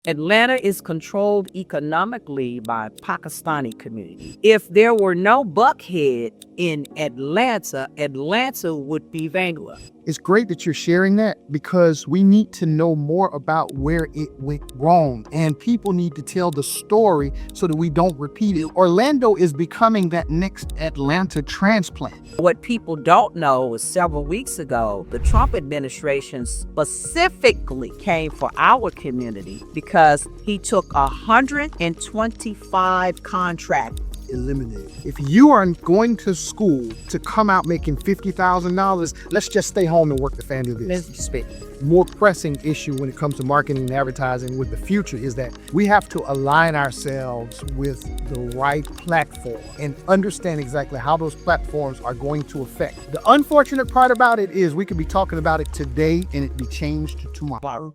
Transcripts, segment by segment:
Atlanta is controlled economically by Pakistani community. If there were no Buckhead in Atlanta, Atlanta would be Bangla. It's great that you're sharing that because we need to know more about where it went wrong, and people need to tell the story so that we don't repeat it. Orlando is becoming that next Atlanta transplant. What people don't know is several weeks ago, the Trump administration specifically came for our community because he took 125 contracts. Eliminated. If you are going to school to come out making $50,000, let's just stay home and work the family business. More pressing issue when it comes to marketing and advertising with the future is that we have to align ourselves with the right platform and understand exactly how those platforms are going to affect. The unfortunate part about it is we could be talking about it today and it be changed to tomorrow.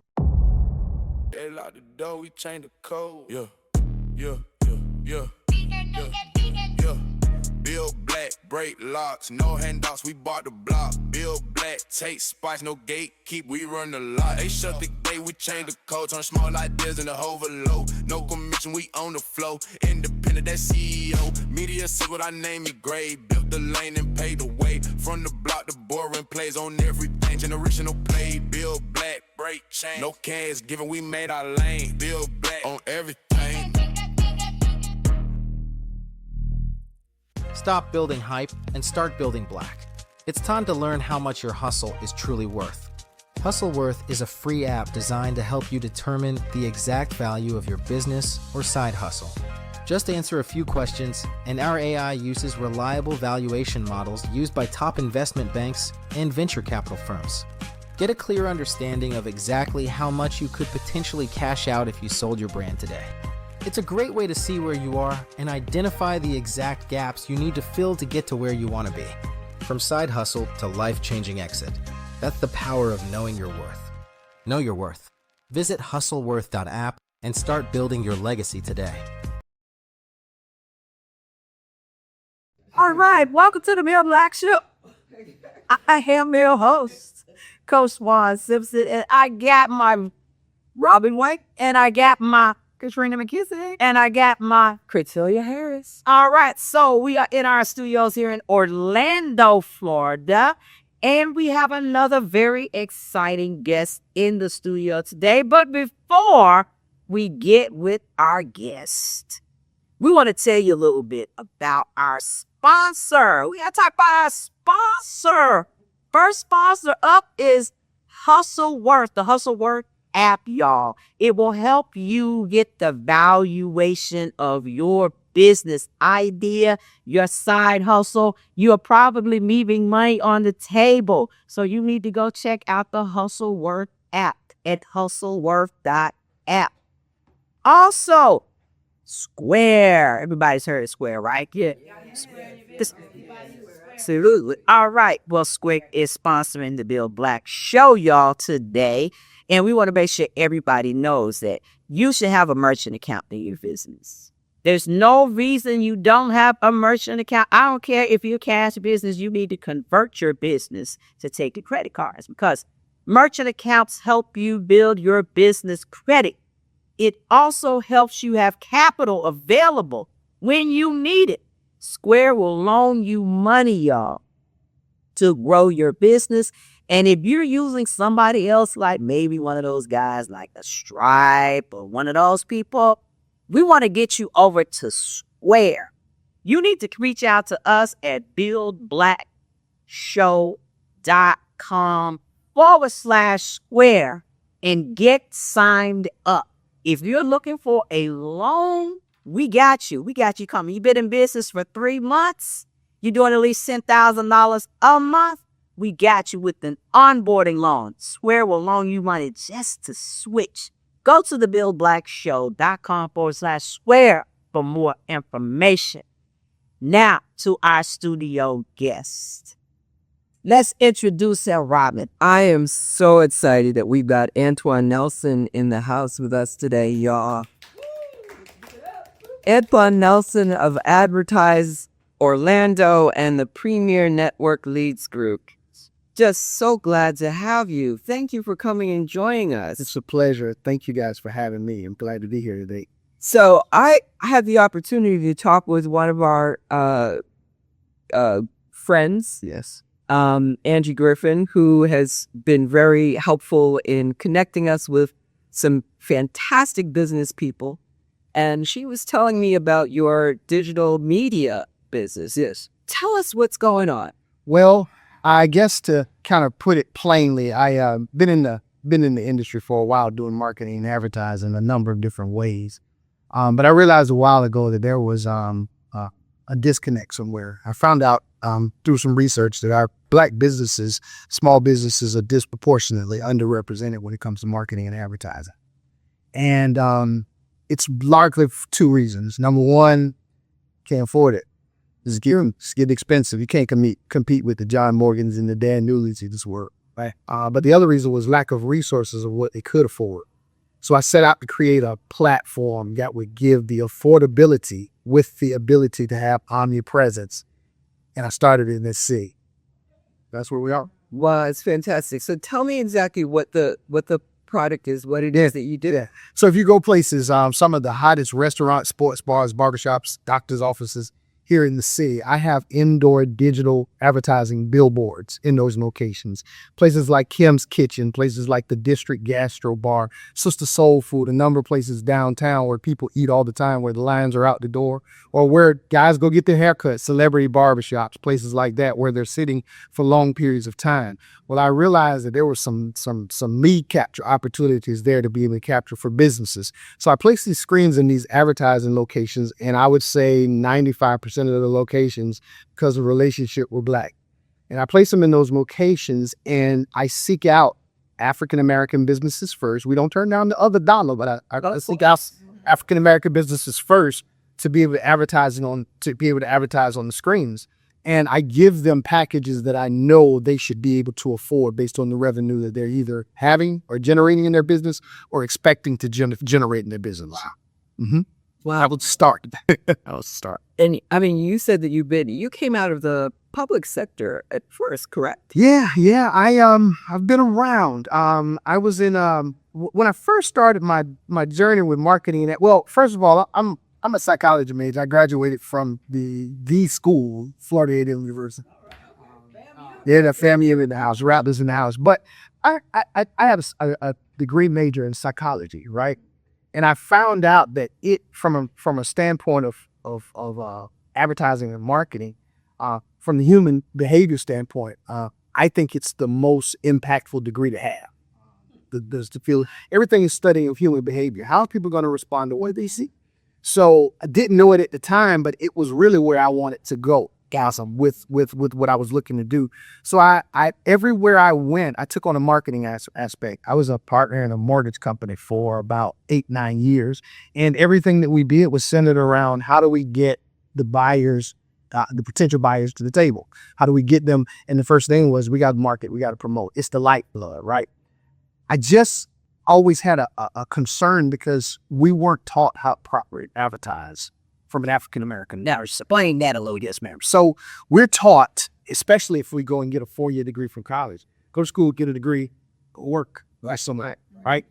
They lock the door, we change the code. Yeah. Bill Black, break locks, no handouts, we bought the block. Bill Black, take spice, no gatekeep, we run the lot. They shut the gate, we change the code, turn small like this in the overload. No commission, we on the flow, independent, that CEO. Media said what I name me grade, built the lane and paid the way. From the block, the boring plays on everything, generational play. Bill Black, break chain, no cash given, we made our lane. Bill Black on everything. Stop building hype and start building black. It's time to learn how much your hustle is truly worth. Hustle Worth is a free app designed to help you determine the exact value of your business or side hustle. Just answer a few questions, and our AI uses reliable valuation models used by top investment banks and venture capital firms. Get a clear understanding of exactly how much you could potentially cash out if you sold your brand today. It's a great way to see where you are and identify the exact gaps you need to fill to get to where you want to be. From side hustle to life-changing exit. That's the power of knowing your worth. Know your worth. Visit hustleworth.app and start building your legacy today. All right, welcome to the Mill Black Show. I am your host, Coach Swan Simpson, and I got my Robin White, and I got my Katrina McKissick, and I got my Critelia Harris. All right, so we are in our studios here in Orlando, Florida, and we have another very exciting guest in the studio today. But before we get with our guest, we want to tell you a little bit about our sponsor. We got to talk about our sponsor. First sponsor up is Hustle Worth, the Hustle Worth app, y'all. It will help you get the valuation of your business idea, your side hustle. You are probably leaving money on the table. So you need to go check out the Hustle Worth app at hustleworth.app. Also, Square. Everybody's heard of Square, right? Yeah. Absolutely. All right. Well, Square is sponsoring the Bill Black Show, y'all, today. And we want to make sure everybody knows that you should have a merchant account in your business. There's no reason you don't have a merchant account. I don't care if you're a cash business, you need to convert your business to take the credit cards because merchant accounts help you build your business credit. It also helps you have capital available when you need it. Square will loan you money, y'all, to grow your business. And if you're using somebody else, like maybe one of those guys like a Stripe or one of those people, we want to get you over to Square. You need to reach out to us at buildblackshow.com/Square and get signed up. If you're looking for a loan, we got you. We got you coming. You've been in business for 3 months. You're doing at least $10,000 a month. We got you with an onboarding loan. Square will loan you money just to switch. Go to the buildblackshow.com/Square for more information. Now to our studio guest. Let's introduce her, Robin. I am so excited that we've got Antwan Nelson in the house with us today, y'all. Antwan Nelson of Advertise Orlando and the Premier Network Leads Group. just so glad to have you. Thank you for coming and joining us. It's a pleasure. Thank you guys for having me. I'm glad to be here today. So I had the opportunity to talk with one of our friends, Yes. Angie Griffin, who has been very helpful in connecting us with some fantastic business people. And she was telling me about your digital media business. Yes. Tell us what's going on. Well, I guess to kind of put it plainly, I been in the industry for a while doing marketing and advertising a number of different ways. But I realized a while ago that there was a disconnect somewhere. I found out through some research that our Black businesses, small businesses, are disproportionately underrepresented when it comes to marketing and advertising. And it's largely for two reasons. Number one, can't afford it. It's getting expensive. You can't compete with the John Morgans and the Dan Newleys of this world. Right? But the other reason was lack of resources of what they could afford. So I set out to create a platform that would give the affordability with the ability to have omnipresence. And I started in this C. That's where we are. Wow, it's fantastic. So tell me exactly what the product is, what it is that you do. Yeah. So if you go places, some of the hottest restaurants, sports bars, barbershops, doctors' offices here in the city, I have indoor digital advertising billboards in those locations. Places like Kim's Kitchen, places like the District Gastro Bar, Sister Soul Food, a number of places downtown where people eat all the time, where the lines are out the door, or where guys go get their haircuts, celebrity barbershops, places like that where they're sitting for long periods of time. Well, I realized that there were some lead capture opportunities there to be able to capture for businesses. So I placed these screens in these advertising locations, and I would say 95% of the locations because of relationship with Black. And I place them in those locations, and I seek out African-American businesses first. We don't turn down the other dollar, but I seek out African-American businesses first to be able to advertise on the screens. And I give them packages that I know they should be able to afford based on the revenue that they're either having or generating in their business or expecting to generate in their business. Wow. Mm-hmm. Wow. I would start. And I mean, you said that you came out of the public sector at first, correct? Yeah. I've been around. I was in when I first started my journey with marketing. Well, first of all, I'm a psychology major. I graduated from the school, Florida A&M University. Yeah, the family in the house, Rattlers in the house. But I have a degree major in psychology, right? And I found out that it, from a standpoint of advertising and marketing, from the human behavior standpoint, I think it's the most impactful degree to have. To feel everything is studying of human behavior. How are people going to respond to what they see? So I didn't know it at the time, but it was really where I wanted to go, with what I was looking to do. So I everywhere I went, I took on a marketing aspect. I was a partner in a mortgage company for about 8-9 years, and everything that we did was centered around how do we get the buyers, the potential buyers, to the table? How do we get them? And the first thing was we got to market, we got to promote. It's the lifeblood, right? I just always had a concern because we weren't taught how to properly advertise from an African-American. Now, explain that a little, yes, ma'am. So we're taught, especially if we go and get a 4-year degree from college, go to school, get a degree, go work, that's something, right?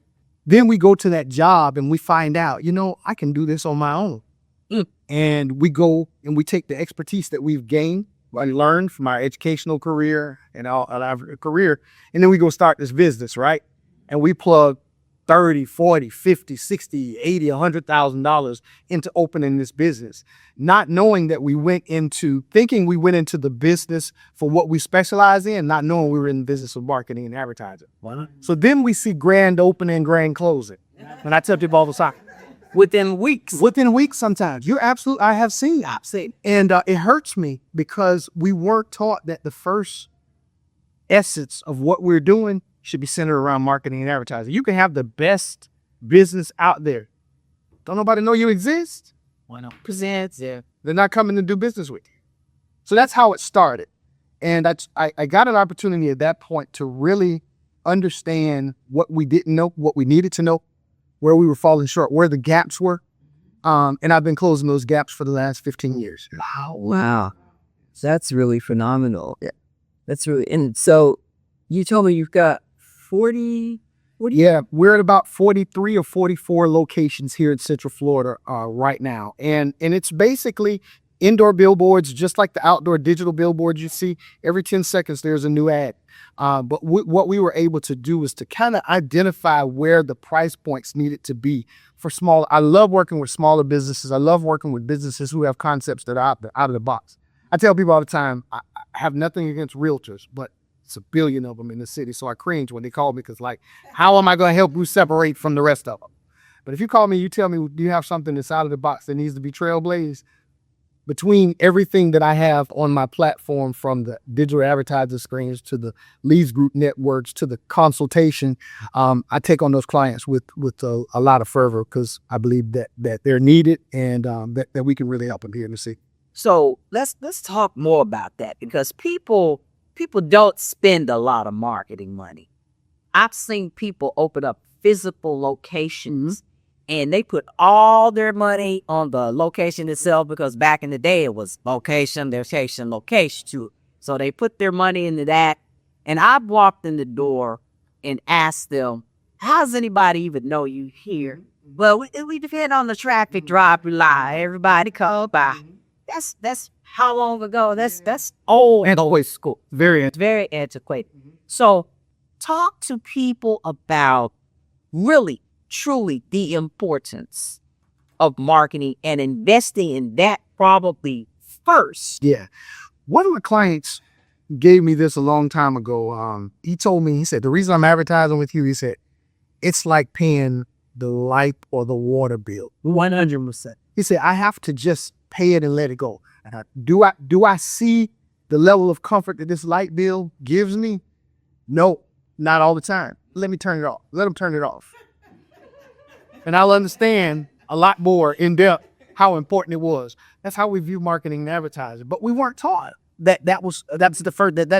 Then we go to that job and we find out, I can do this on my own. And we go and we take the expertise that we've gained and learned from our educational career and our career, and then we go start this business, right? And we plug 30, 40, 50, 60, 80, $100,000 into opening this business, not knowing that thinking we went into the business for what we specialize in, not knowing we were in the business of marketing and advertising. So then we see grand opening, grand closing. And I tell people all the time, Within weeks sometimes. You're absolutely, I have seen. And it hurts me because we weren't taught that the first essence of what we're doing should be centered around marketing and advertising. You can have the best business out there. Don't nobody know you exist? Why not? Presents, yeah. They're not coming to do business with you. So that's how it started. And I got an opportunity at that point to really understand what we didn't know, what we needed to know, where we were falling short, where the gaps were. And I've been closing those gaps for the last 15 years. Wow. That's really phenomenal. Yeah. And so You told me you've got 40. Yeah, we're at about 43 or 44 locations here in Central Florida right now. And it's basically indoor billboards, just like the outdoor digital billboards you see. Every 10 seconds, there's a new ad. But what we were able to do is to kind of identify where the price points needed to be for small. I love working with smaller businesses. I love working with businesses who have concepts that are out of the box. I tell people all the time, I have nothing against realtors, but it's a billion of them in the city. So I cringe when they call me because, like, how am I going to help you separate from the rest of them? But if you call me, you tell me, do you have something that's out of the box that needs to be trailblazed? Between everything that I have on my platform, from the digital advertiser screens to the leads group networks to the consultation, I take on those clients with a lot of fervor because I believe that they're needed and that we can really help them here in the city. So let's talk more about that, because people don't spend a lot of marketing money. I've seen people open up physical locations and they put all their money on the location itself, because back in the day it was location. So they put their money into that. And I've walked in the door and asked them, how does anybody even know you here? Well, we depend on the traffic drop lie. Everybody come by. That's how long ago? That's old and always school. Very antiquated. So talk to people about really, truly the importance of marketing and investing in that probably first. Yeah. One of my clients gave me this a long time ago. He told me, he said, the reason I'm advertising with you, he said, it's like paying the light or the water bill. 100%. He said, I have to just pay it and let it go. Do I see the level of comfort that this light bill gives me? No, not all the time. Let me turn it off. Let them turn it off. And I'll understand a lot more in depth how important it was. That's how we view marketing and advertising. But we weren't taught that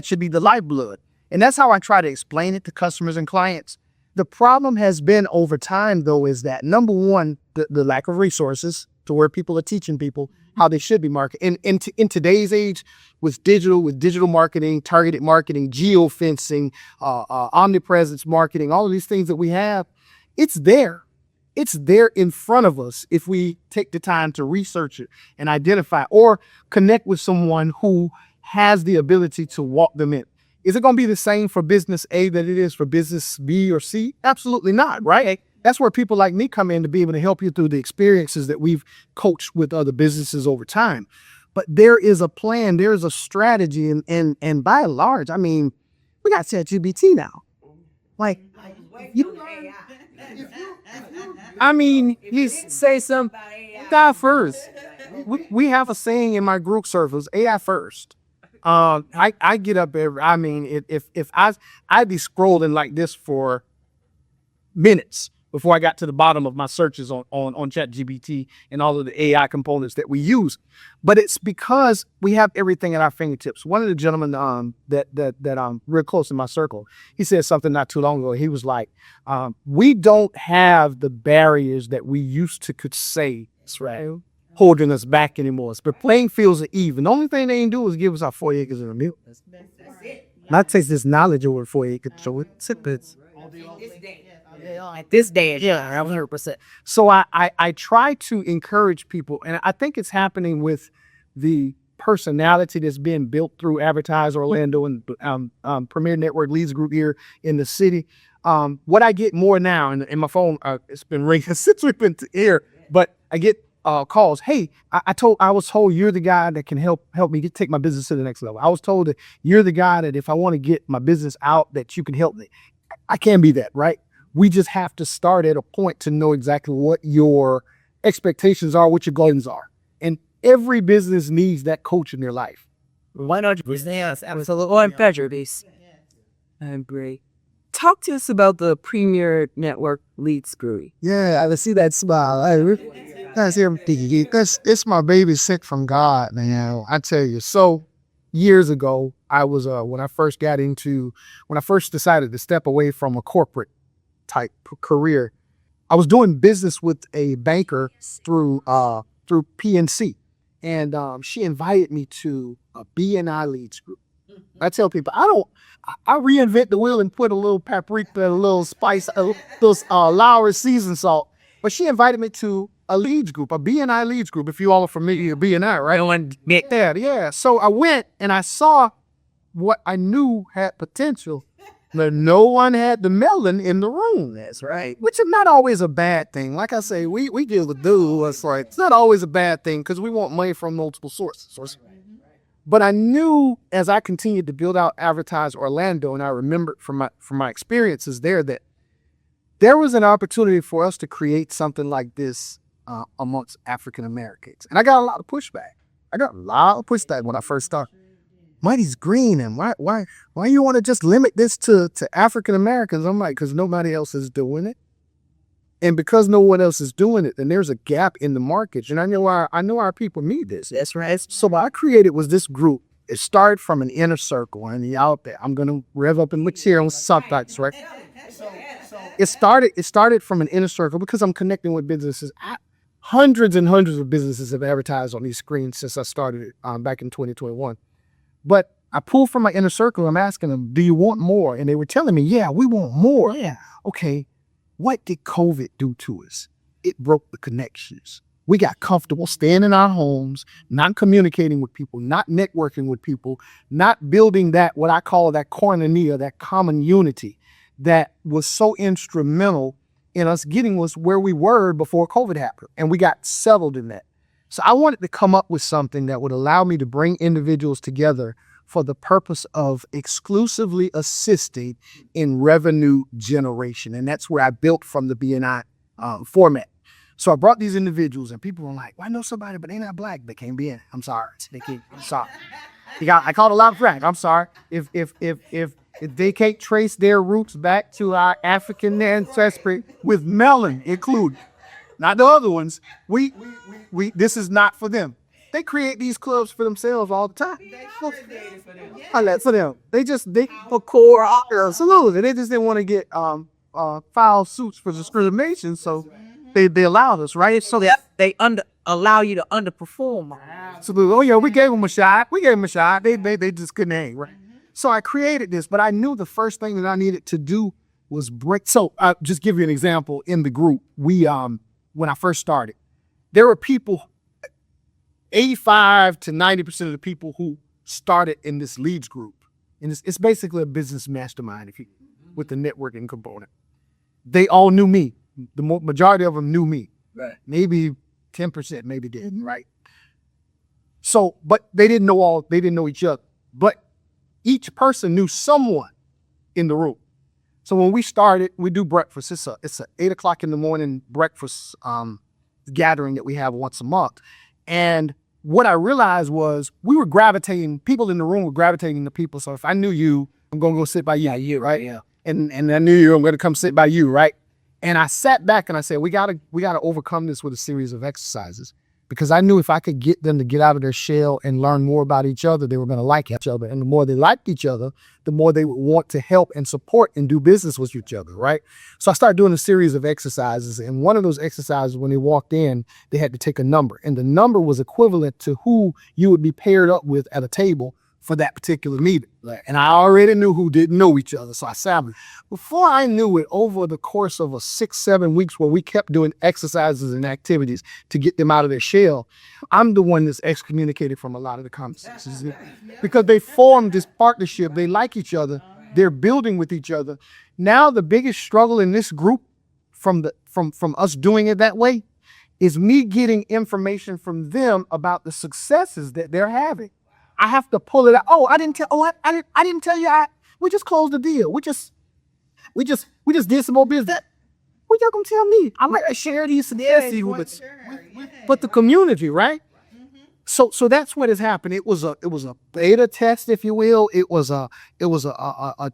should be the lifeblood. And that's how I try to explain it to customers and clients. The problem has been over time, though, is that, number one, the lack of resources to where people are teaching people how they should be marketing. In today's age, with digital marketing, targeted marketing, geofencing, omnipresence marketing, all of these things that we have, it's there. It's there in front of us if we take the time to research it and identify or connect with someone who has the ability to walk them in. Is it going to be the same for business A that it is for business B or C? Absolutely not, right? That's where people like me come in to be able to help you through the experiences that we've coached with other businesses over time. But there is a plan, there is a strategy, and by and large, I mean, we got ChatGPT now. Like, you say something, AI first. We have a saying in my group circles, AI first. I get up if I'd be scrolling like this for minutes before I got to the bottom of my searches on ChatGPT and all of the AI components that we use. But it's because we have everything at our fingertips. One of the gentlemen that I'm real close in my circle, he said something not too long ago. He was like, we don't have the barriers that we used to could say, right, holding us back anymore. The playing fields are even. The only thing they ain't do is give us our 4 acres and a mule. That's it. Not take this knowledge over 4 acres. So it's At this day, yeah, 100%. So I try to encourage people, and I think it's happening with the personality that's being built through Advertise Orlando and Premier Network Leads Group here in the city. What I get more now, and my phone, it's been ringing since we've been here, but I get calls. Hey, I was told you're the guy that can help me take my business to the next level. I was told that you're the guy that if I want to get my business out, that you can help me. I can be that, right? We just have to start at a point to know exactly what your expectations are, what your goals are. And every business needs that coach in their life. 100%. Yes, absolutely. On prejudice. I agree. Talk to us about the Premier Network Leads Group. Yeah, I see that smile. That's everything. It's my baby sent from God, man. I tell you. So years ago, I was when I first decided to step away from a corporate type career, I was doing business with a banker through PNC, and she invited me to a BNI Leads Group. I tell people, I reinvent the wheel and put a little paprika, a little spice, a little Lowry seasoned salt. But she invited me to a leads group, a B&I leads group, if you all are familiar with B&I, right? Yeah. So I went and I saw what I knew had potential, but no one had the melon in the room. That's right. Which is not always a bad thing. Like I say, we deal with dudes. It's like, it's not always a bad thing because we want money from multiple sources. But I knew as I continued to build out Advertise Orlando, and I remembered from my experiences there that there was an opportunity for us to create something like this amongst African Americans. And I got a lot of pushback. When I first started. Mighty's green, and why you want to just limit this to African Americans? I'm like, because nobody else is doing it. And because no one else is doing it, then there's a gap in the market. And I know our people need this. That's right. So what I created was this group. It started from an inner circle, and out there, I'm gonna rev up and look here on subtypes, right? It started from an inner circle because I'm connecting with businesses. Hundreds and hundreds of businesses have advertised on these screens since I started it back in 2021. But I pulled from my inner circle. I'm asking them, do you want more? And they were telling me, yeah, we want more. Yeah. Okay, what did COVID do to us? It broke the connections. We got comfortable staying in our homes, not communicating with people, not networking with people, not building that, what I call that koinonia, that common unity that was so instrumental in us getting us where we were before COVID happened. And we got settled in that. So I wanted to come up with something that would allow me to bring individuals together for the purpose of exclusively assisting in revenue generation. And that's where I built from the B&I format. So I brought these individuals, and people were like, well, I know somebody, but they're not black. They can't be in. I'm sorry. I'm sorry. I called a lot of flack. I'm sorry. If they can't trace their roots back to our African ancestry with melon included, not the other ones, we this is not for them. They create these clubs for themselves all the time. I let for them. They for core absolutely. They just didn't want to get file suits for discrimination, so they allowed us, right? So They allow you to underperform. absolutely. Oh yeah, we gave them a shot. They just couldn't hang, right? So I created this, but I knew the first thing that I needed to do was break. So I'll just give you an example. In the group, we when I first started, there were people, 85 to 90% of the people who started in this leads group, and it's basically a business mastermind with the networking component. They all knew me. The majority of them knew me. Right. Maybe 10% maybe didn't, right? So, but they didn't know each other. But each person knew someone in the room. So when we started, we do breakfast. It's a 8:00 in the morning breakfast gathering that we have once a month. And what I realized was people in the room were gravitating to people. So if I knew you, I'm gonna go sit by you. Yeah, you, right? yeah. And I knew you, I'm gonna come sit by you, right? And I sat back and I said, we gotta overcome this with a series of exercises. Because I knew if I could get them to get out of their shell and learn more about each other, they were going to like each other. And the more they liked each other, the more they would want to help and support and do business with each other, right? So I started doing a series of exercises. And one of those exercises, when they walked in, they had to take a number. And the number was equivalent to who you would be paired up with at a table for that particular meeting. And I already knew who didn't know each other. So I sat them. Before I knew it, over the course of 6-7 weeks where we kept doing exercises and activities to get them out of their shell, I'm the one that's excommunicated from a lot of the conversations. Because they formed this partnership. They like each other. They're building with each other. Now the biggest struggle in this group from us doing it that way is me getting information from them about the successes that they're having. I have to pull it out. Oh, I didn't tell you. We just closed the deal. We just did some more business. What y'all gonna tell me? I might share these successes but the community, right? So that's what has happened. It was a beta test, if you will. It was a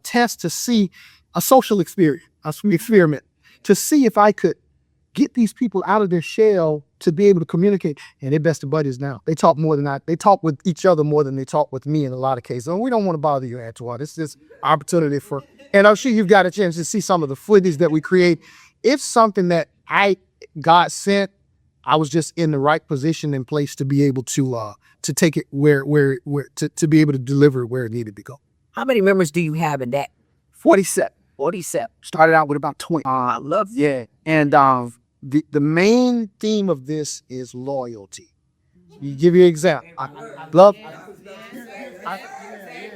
test to see a social experiment to see if I could get these people out of their shell to be able to communicate. And they're best of buddies now. They talk with each other more than they talk with me in a lot of cases. And we don't want to bother you, Antwan. It's just opportunity and I'm sure you've got a chance to see some of the footage that we create. It's something that God sent I was just in the right position and place to be able to take it where to be able to deliver where it needed to go. How many members do you have in that? 47. 47. Started out with about 20. I love it. Yeah. And the main theme of this is loyalty. You give you an example. I love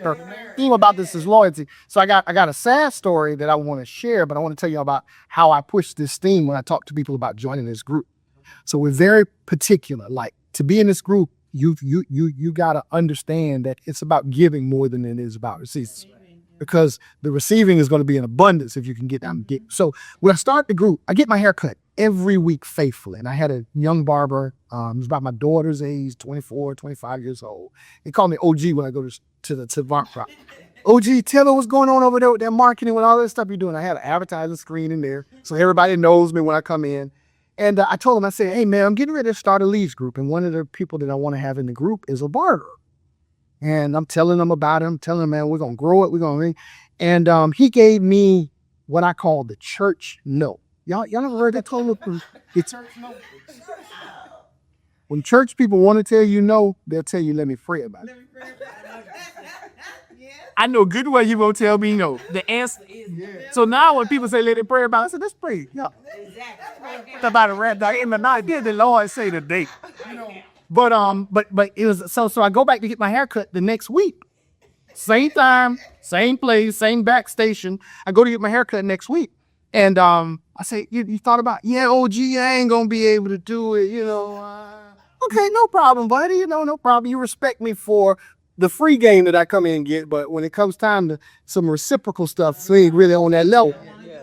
the theme about this is loyalty. So I got a sad story that I want to share, but I want to tell you about how I push this theme when I talk to people about joining this group. So we're very particular. Like, to be in this group, you gotta understand that it's about giving more than it is about receiving. Because the receiving is going to be in abundance if you can get them. So when I start the group, I get my hair cut every week faithfully. And I had a young barber, it was about my daughter's age, 24, 25 years old. He called me OG when I go to the Vart Prop. OG, tell her what's going on over there with that marketing, with all that stuff you're doing. I had an advertising screen in there, so everybody knows me when I come in. And I told him, I said, hey, man, I'm getting ready to start a leads group. And one of the people that I want to have in the group is a barber. And I'm telling them about him, telling them, man, we're going to grow it. We're going to. And he gave me what I call the church no. Y'all ever heard that told it's when church people want to tell you no, they'll tell you, let me pray about it. I know good well you won't tell me no. The answer is so now when people say let it pray about it, I said, let's pray. Yeah. Exactly. About a rat dog in the night, did the Lord say today? But it was so I go back to get my hair cut the next week. Same time, same place, same back station. I go to get my hair cut next week. And I say, you thought about, yeah, OG, I ain't gonna be able to do it, okay, no problem, buddy, no problem. You respect me for the free game that I come in and get, but when it comes time to some reciprocal stuff, we ain't really on that level,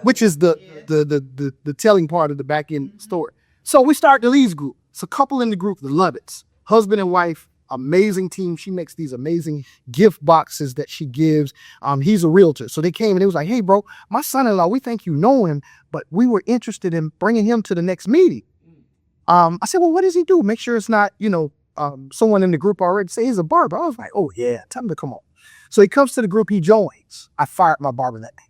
which is the telling part of the back end story. So we start the leads group. It's a couple in the group, the Lovitts, husband and wife, amazing team. She makes these amazing gift boxes that she gives. He's a realtor. So they came and they was like, hey, bro, my son-in-law, we think you know him, but we were interested in bringing him to the next meeting. I said, well, what does he do? Make sure it's not, someone in the group already say he's a barber. I was like, oh, yeah, tell him to come on. So he comes to the group, he joins. I fired my barber that day.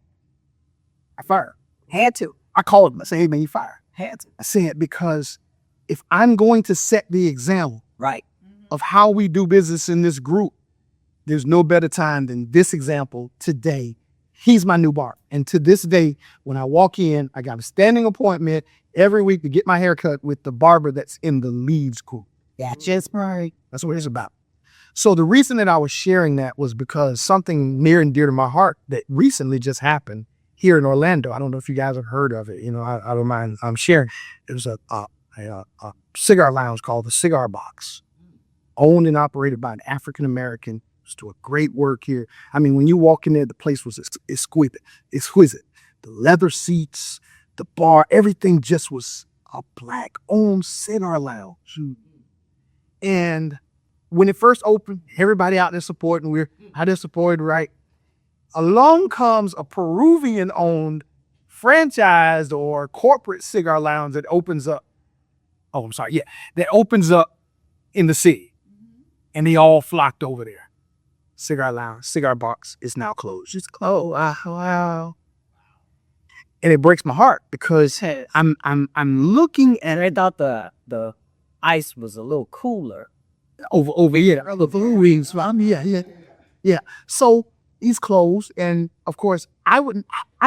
I fired him. Had to. I called him. I said, hey, man, you fired. Had to. I said, because if I'm going to set the example Right. of how we do business in this group, there's no better time than this example today. He's my new barber. And to this day, when I walk in, I got a standing appointment every week to get my hair cut with the barber that's in the leads group. That's right. That's what it's about. So the reason that I was sharing that was because something near and dear to my heart that recently just happened here in Orlando. I don't know if you guys have heard of it. I don't mind sharing. It was a cigar lounge called the Cigar Box, owned and operated by an African-American. Just doing great work here. I mean, when you walk in there, the place was exquisite. The leather seats, the bar, everything just was a black-owned cigar lounge. And when it first opened, everybody out there supporting, we're out there supporting, right? Along comes a Peruvian-owned franchised or corporate cigar lounge that opens up. Oh, I'm sorry. Yeah, that opens up in the city. And they all flocked over there. Cigar lounge, cigar box is now closed. It's closed. Wow. And it breaks my heart because I'm looking at I thought the ice was a little cooler. over here. Yeah. So he's closed, and of course I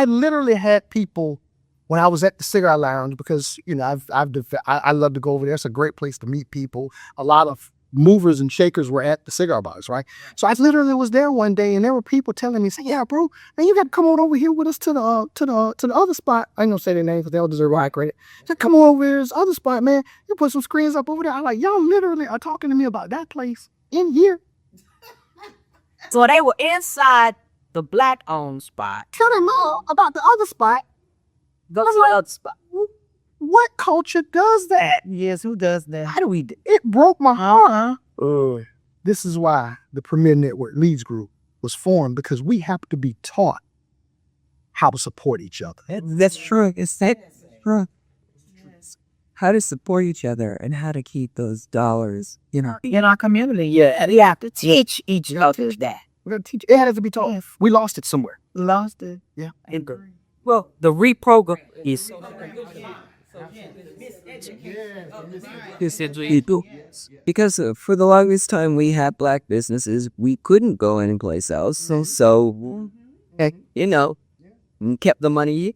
literally had people when I was at the cigar lounge because I love to go over there. It's a great place to meet people. A lot of movers and shakers were at the cigar box, right? So I literally was there one day, and there were people telling me, "Say, yeah, bro, man, you got to come on over here with us to the other spot." I ain't gonna say their name because they all deserve high credit. Said, come on over here, this other spot, man. You put some screens up over there. I'm like, y'all literally are talking to me about that place in here. So they were inside the black-owned spot. Tell them all about the other spot. Go to the other spot. What culture does that? Yes, who does that? How do we? It broke my heart. This is why the Premier Network Leads Group was formed, because we have to be taught how to support each other. That's true. It's true. How to support each other and how to keep those dollars, in our community. Yeah, you have to teach each other that. We're gonna teach. It has to be taught. Yes. We lost it somewhere. Lost it. Yeah. Well, the reprogram is People. Because for the longest time we had black businesses, we couldn't go anyplace else. So you know, we kept the money,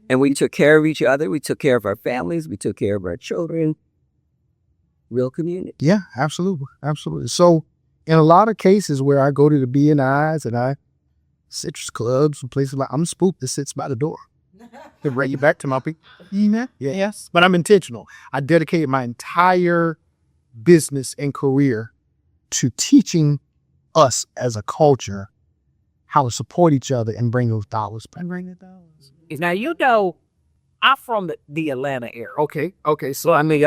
and we took care of each other. We took care of our families. We took care of our children. Real community. Yeah, absolutely. Absolutely. So in a lot of cases where I go to the B&Is and citrus clubs and places like, I'm the spook that sits by the door to bring you back to my people. Yes. But I'm intentional. I dedicated my entire business and career to teaching us as a culture how to support each other and bring those dollars back. Now, you know, I'm from the Atlanta area. Okay. So I mean,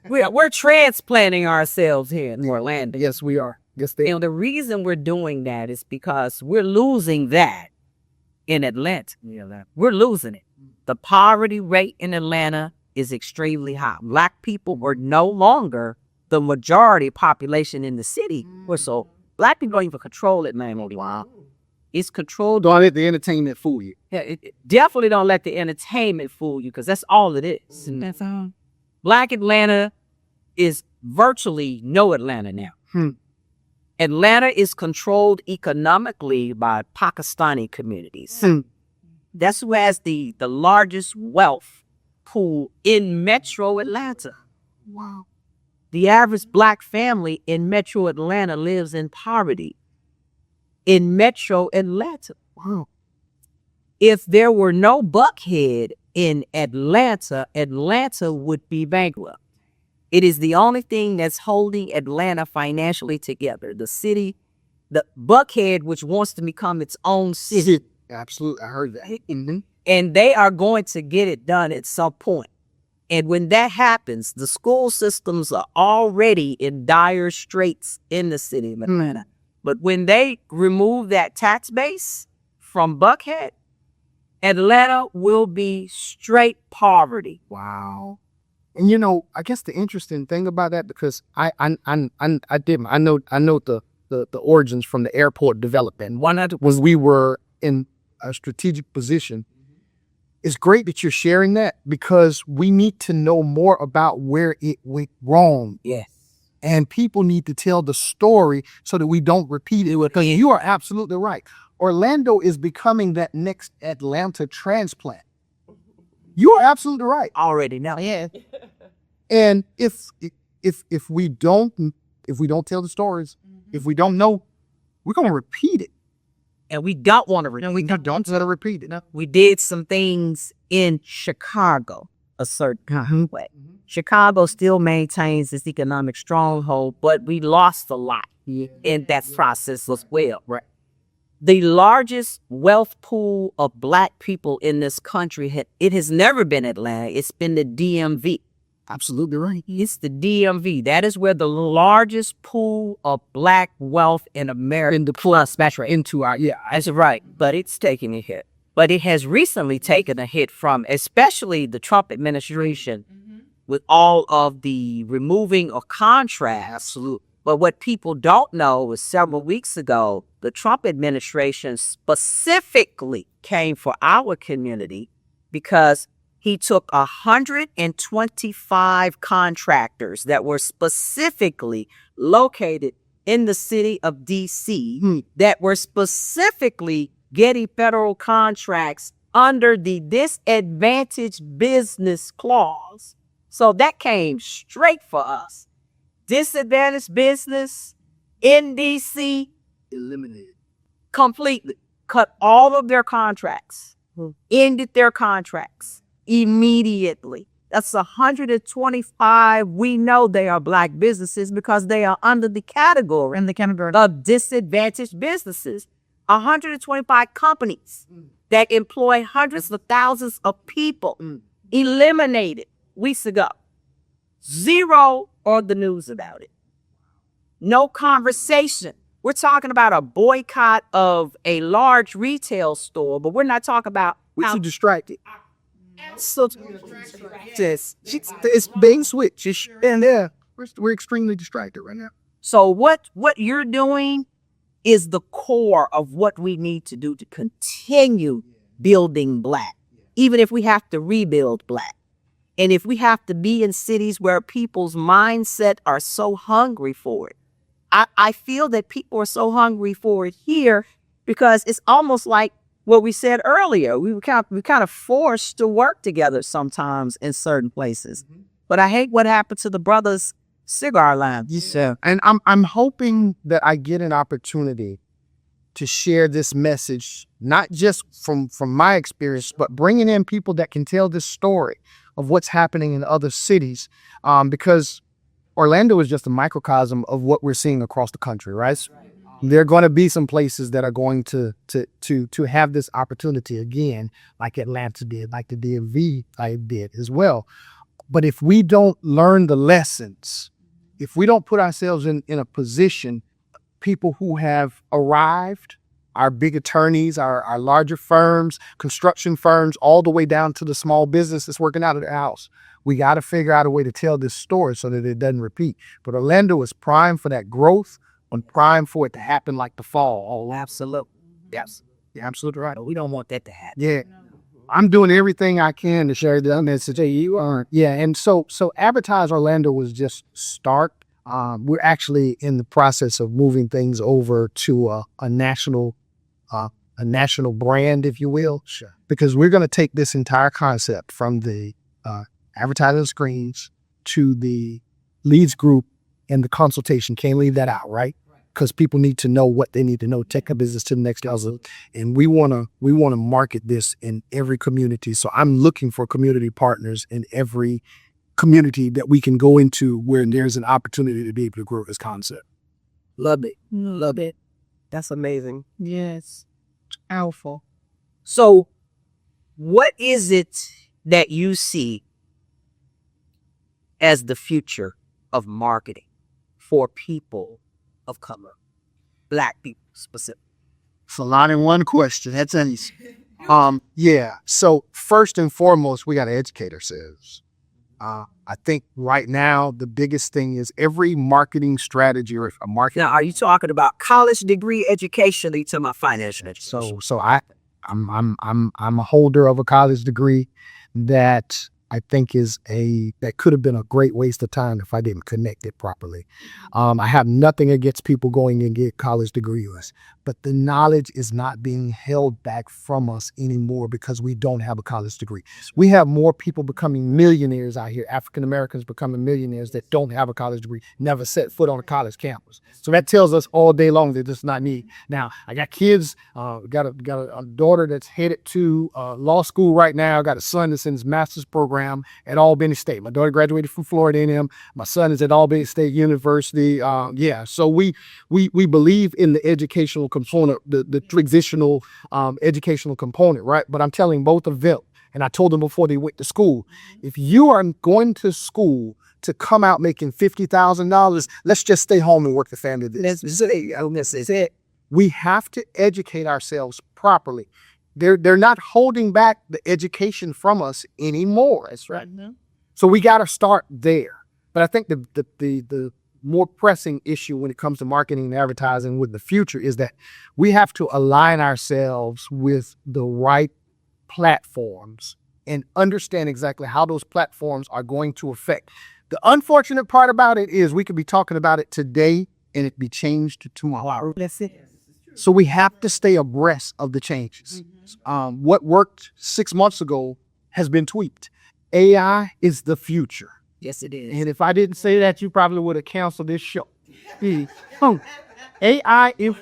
we're transplanting ourselves here in Orlando. yes, we are. Yes, they. And the reason we're doing that is because we're losing that in Atlanta. We're losing it. The poverty rate in Atlanta is extremely high. Black people are no longer the majority population in the city. So black people don't even control Atlanta. Wow. It's controlled. Don't let the entertainment fool you. Yeah, definitely don't let the entertainment fool you, because that's all it is. That's all. Black Atlanta is virtually no Atlanta now. Atlanta is controlled economically by Pakistani communities. That's who has the largest wealth pool in Metro Atlanta. Wow. The average black family in Metro Atlanta lives in poverty. In Metro Atlanta. Wow. If there were no Buckhead in Atlanta, Atlanta would be bankrupt. It is the only thing that's holding Atlanta financially together. The city, the Buckhead, which wants to become its own city. Absolutely. I heard that. And they are going to get it done at some point. And when that happens, the school systems are already in dire straits in the city of Atlanta. But when they remove that tax base from Buckhead, Atlanta will be straight poverty. Wow. And you know, I guess the interesting thing about that, because I know the origins from the airport development. When we were in a strategic position, it's great that you're sharing that, because we need to know more about where it went wrong. Yes. And people need to tell the story so that we don't repeat it. Because you are absolutely right. Orlando is becoming that next Atlanta transplant. You are absolutely right. Already now. Yeah. And if we don't tell the stories, if we don't know, we're gonna repeat it. And we don't want to repeat it. We don't want to repeat it. No. We did some things in Chicago a certain way. Chicago still maintains its economic stronghold, but we lost a lot in that process as well. Right. The largest wealth pool of black people in this country, it has never been Atlanta. It's been the DMV. Absolutely right. It's the DMV. That is where the largest pool of black wealth in America. In the plus, that's right. Into our, That's right. But it's taking a hit. But it has recently taken a hit from, especially the Trump administration, with all of the removing of contracts. Absolutely. But what people don't know is several weeks ago, the Trump administration specifically came for our community because he took 125 contractors that were specifically located in the city of D.C. That were specifically getting federal contracts under the disadvantaged business clause. So that came straight for us. Disadvantaged business in D.C. eliminated. Completely. Cut all of their contracts. Ended their contracts immediately. That's 125. We know they are black businesses because they are under the category of disadvantaged businesses. 125 companies that employ hundreds of thousands of people eliminated weeks ago. Zero on the news about it. No conversation. We're talking about a boycott of a large retail store, but we're not talking about We're too distracted. So It's being switched. And we're extremely distracted right now. So what you're doing is the core of what we need to do to continue building black, even if we have to rebuild black. And if we have to be in cities where people's mindset are so hungry for it, I feel that people are so hungry for it here because it's almost like what we said earlier. We kind of forced to work together sometimes in certain places. But I hate what happened to the brothers' cigar line. Yeah. And I'm hoping that I get an opportunity to share this message, not just from my experience, but bringing in people that can tell this story of what's happening in other cities, because Orlando is just a microcosm of what we're seeing across the country, right? There are going to be some places that are going to have this opportunity again, like Atlanta did, like the DMV did as well. But if we don't learn the lessons, if we don't put ourselves in a position, people who have arrived, our big attorneys, our larger firms, construction firms, all the way down to the small business that's working out of their house, we got to figure out a way to tell this story so that it doesn't repeat. But Orlando is primed for that growth and primed for it to happen like the fall. Oh, absolutely. Yes. You're absolutely right. We don't want that to happen. Yeah. I'm doing everything I can to share the message. You aren't. Yeah. And so Advertise Orlando was just start. We're actually in the process of moving things over to a national brand, if you will. Sure. Because we're going to take this entire concept from the advertising screens to the leads group and the consultation. Can't leave that out, right? Because people need to know what they need to know, take a business to the next level. And we want to market this in every community. So I'm looking for community partners in every community that we can go into where there's an opportunity to be able to grow this concept. Love it. Love it. That's amazing. Yes. Powerful. So what is it that you see as the future of marketing for people of color, Black people specifically? It's a lot in one question. That's easy. Yeah. So first and foremost, we got to educate ourselves. I think right now the biggest thing is every marketing strategy or a marketing. Now, are you talking about college degree education to my financial education? So I'm a holder of a college degree that I think that could have been a great waste of time if I didn't connect it properly. I have nothing against people going and get college degrees, but the knowledge is not being held back from us anymore because we don't have a college degree. We have more people becoming millionaires out here, African Americans becoming millionaires that don't have a college degree, never set foot on a college campus. So that tells us all day long that it's not me. Now, I got kids, got a daughter that's headed to law school right now. I got a son that's in his master's program at Albany State. My daughter graduated from Florida A&M. My son is at Albany State University. So we believe in the educational component, the transitional educational component, right? But I'm telling both of them, and I told them before they went to school, if you are going to school to come out making $50,000, let's just stay home and work the family business. This is it. We have to educate ourselves properly. They're not holding back the education from us anymore. That's right. So we got to start there. But I think the more pressing issue when it comes to marketing and advertising with the future is that we have to align ourselves with the right platforms and understand exactly how those platforms are going to affect. The unfortunate part about it is we could be talking about it today and it be changed tomorrow. That's it. So we have to stay abreast of the changes. What worked 6 months ago has been tweaked. AI is the future. Yes, it is. And if I didn't say that, you probably would have canceled this show. AI is.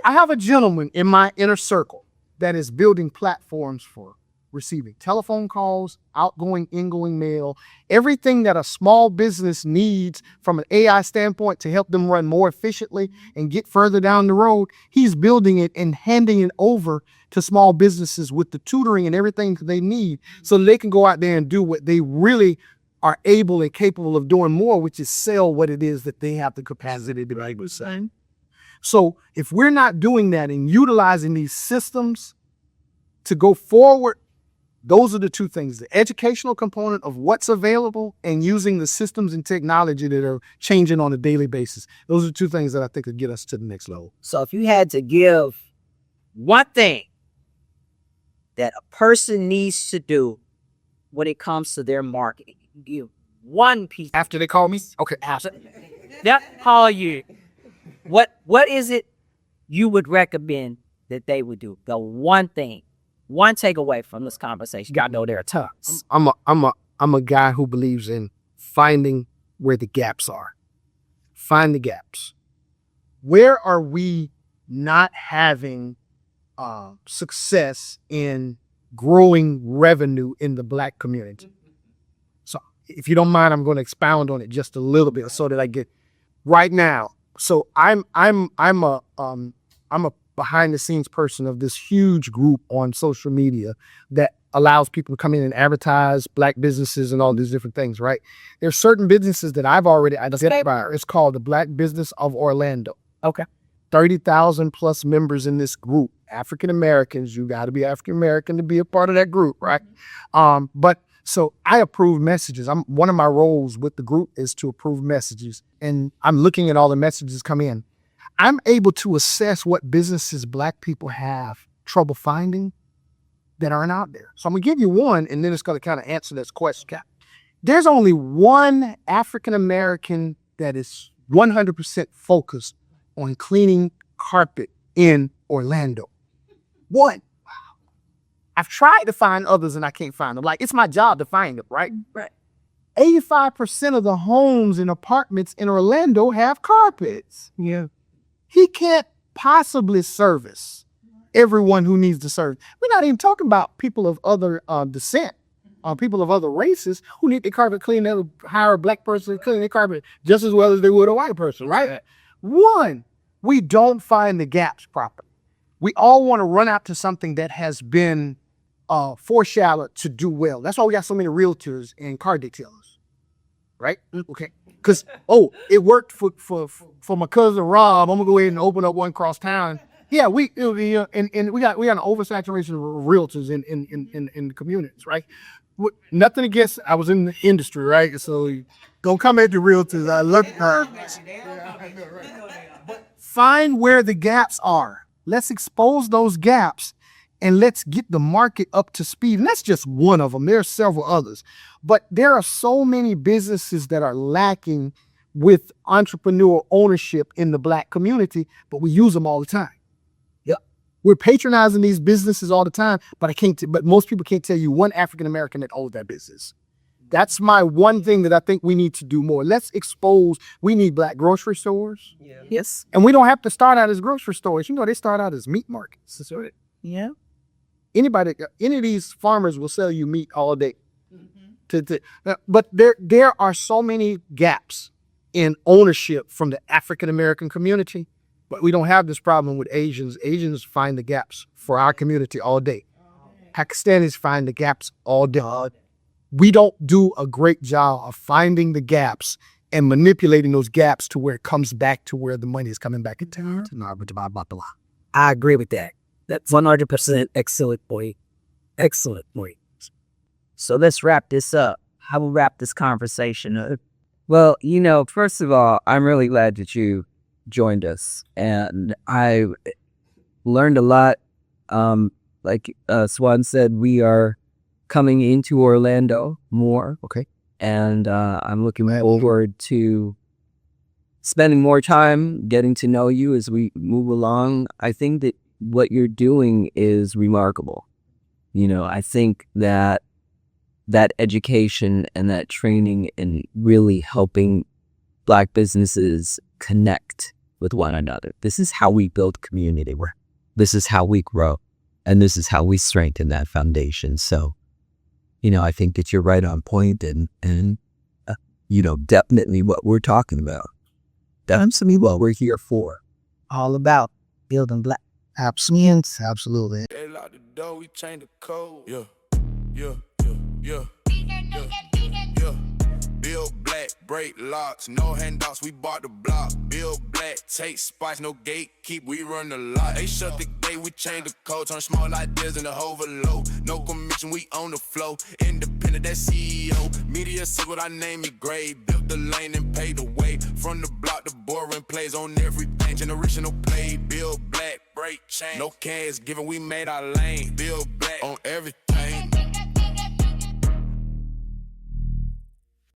I have a gentleman in my inner circle that is building platforms for receiving telephone calls, outgoing, ingoing mail, everything that a small business needs from an AI standpoint to help them run more efficiently and get further down the road. He's building it and handing it over to small businesses with the tutoring and everything they need so they can go out there and do what they really are able and capable of doing more, which is sell what it is that they have the capacity to be able to sell. So if we're not doing that and utilizing these systems to go forward, those are the two things, the educational component of what's available and using the systems and technology that are changing on a daily basis. Those are two things that I think could get us to the next level. So if you had to give one thing that a person needs to do when it comes to their marketing. You one piece After they call me, okay. after that call you. What is it you would recommend that they would do? The one thing, one takeaway from this conversation. You gotta know there are tons. I'm a guy who believes in finding where the gaps are. Find the gaps. Where are we not having success in growing revenue in the Black community? So if you don't mind, I'm going to expound on it just a little bit so that I get right now. So I'm a behind the scenes person of this huge group on social media that allows people to come in and advertise Black businesses and all these different things, right? There's certain businesses that I've already identified. It's called the Black Business of Orlando. Okay. 30,000 plus members in this group. African Americans, you got to be African American to be a part of that group, right? But so I approve messages. One of my roles with the group is to approve messages, and I'm looking at all the messages come in. I'm able to assess what businesses Black people have trouble finding that aren't out there. So I'm gonna give you one, and then it's gonna kind of answer this question. There's only one African American that is 100% focused on cleaning carpet in Orlando. One. I've tried to find others and I can't find them. Like, it's my job to find them, right? Right. 85% of the homes and apartments in Orlando have carpets. Yeah. He can't possibly service everyone who needs to serve. We're not even talking about people of other descent, people of other races who need their carpet cleaned. They'll hire a Black person to clean their carpet just as well as they would a white person, right? One, we don't find the gaps properly. We all want to run out to something that has been foreshadowed to do well. That's why we got so many realtors and car detailers, right? Okay, because it worked for my cousin Rob. I'm gonna go ahead and open up one across town. Yeah, and we got an oversaturation of realtors in the communities, right? Nothing against. I was in the industry, right? So don't come at the realtors. I love her. Find where the gaps are. Let's expose those gaps and let's get the market up to speed. And that's just one of them. There are several others. But there are so many businesses that are lacking with entrepreneurial ownership in the Black community, but we use them all the time. Yep. We're patronizing these businesses all the time, but but most people can't tell you one African American that owns that business. That's my one thing that I think we need to do more. Let's expose, we need Black grocery stores. Yeah. Yes. And we don't have to start out as grocery stores. You know, they start out as meat markets. That's right. Yeah. Any of these farmers will sell you meat all day. But there are so many gaps in ownership from the African American community, but we don't have this problem with Asians. Asians find the gaps for our community all day. Pakistanis find the gaps all day. We don't do a great job of finding the gaps and manipulating those gaps to where it comes back to where the money is coming back into our. I agree with that. That's 100% excellent point. Excellent point. So let's wrap this up. How will wrap this conversation up? Well, first of all, I'm really glad that you joined us, and I learned a lot. Like Swan said, we are coming into Orlando more. Okay. And I'm looking forward to spending more time getting to know you as we move along. I think that what you're doing is remarkable. I think that education and that training and really helping Black businesses connect with one another. This is how we build community. This is how we grow. And this is how we strengthen that foundation. So, I think that you're right on point and definitely what we're talking about. That's what we're here for. All about building Black. Absolutely. They lock the door, we change the code. Yeah. Build Black, break locks, no handouts, we bought the block. Build Black, take spice, no gatekeep, we run the lot. They shut the gate, we change the code, turn small ideas into overload. No commission, we on the flow. Independent, that CEO. Media circle, I name it grade. Built the lane and paid the way. From the block, the boring plays on everything. Generational play, build Black, break chain. No cash given, we made our lane. Build Black on everything.